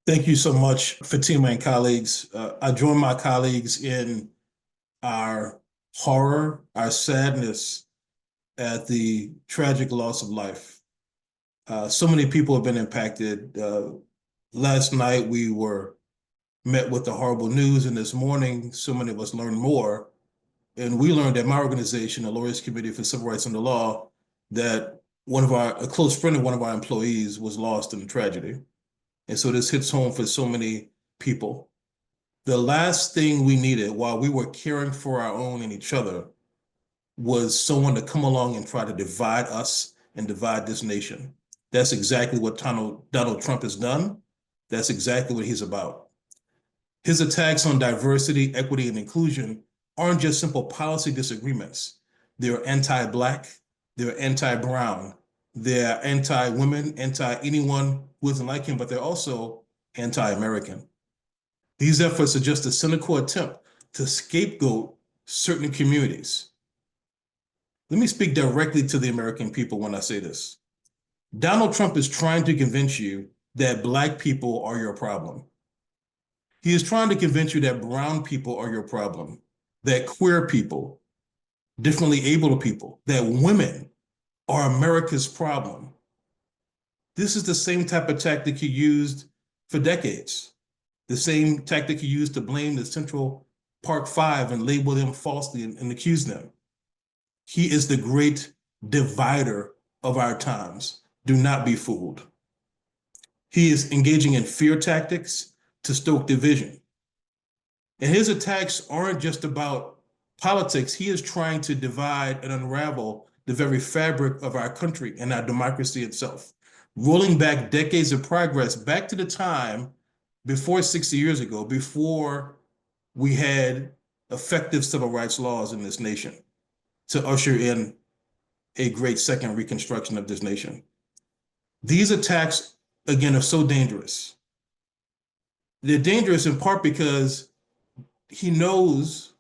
Thank you so much, Fatima and colleagues. I join my colleagues in our horror, our sadness at the tragic loss of life. So many people have been impacted. Last night, we were met with the horrible news, and this morning, so many of us learned more. And we learned at my organization, the Lawyers Committee for Civil Rights and the Law, that a close friend of one of our employees was lost in the tragedy. And so this hits home for so many people. The last thing we needed while we were caring for our own and each other was someone to come along and try to divide us and divide this nation. That's exactly what Donald Trump has done. That's exactly what he's about. His attacks on diversity, equity, and inclusion aren't just simple policy disagreements. They're anti-Black, they're anti-Brown, they're anti-women, anti-anyone who isn't like him, but they're also anti-American. These efforts are just a cynical attempt to scapegoat certain communities. Let me speak directly to the American people when I say this. Donald Trump is trying to convince you that Black people are your problem. He is trying to convince you that brown people are your problem, that queer people, differently able people, that women are America's problem. This is the same type of tactic he used for decades, the same tactic he used to blame the Central Park Five and label them falsely and accuse them. He is the great divider of our times. Do not be fooled. He is engaging in fear tactics to stoke division. And his attacks aren't just about politics. He is trying to divide and unravel the very fabric of our country and our democracy itself, rolling back decades of progress back to the time before 60 years ago, before we had effective civil rights laws in this nation to usher in a great second reconstruction of this nation. These attacks, again, are so dangerous. They're dangerous in part because he knows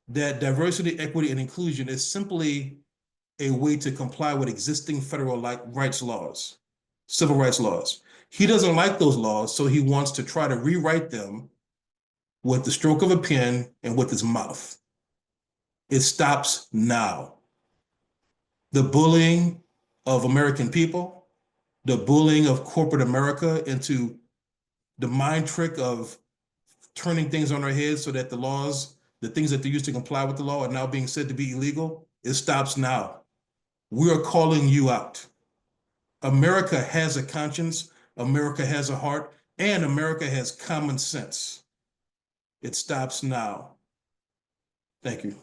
that diversity, equity, and inclusion is simply a way to comply with existing federal rights laws, civil rights laws. He doesn't like those laws, so he wants to try to rewrite them with the stroke of a pen and with his mouth. It stops now. The bullying of American people, the bullying of corporate America into the mind trick of turning things on their heads so that the laws, the things that they used to comply with the law are now being said to be illegal, it stops now. We are calling you out. America has a conscience, America has a heart, and America has common sense. It stops now. Thank you.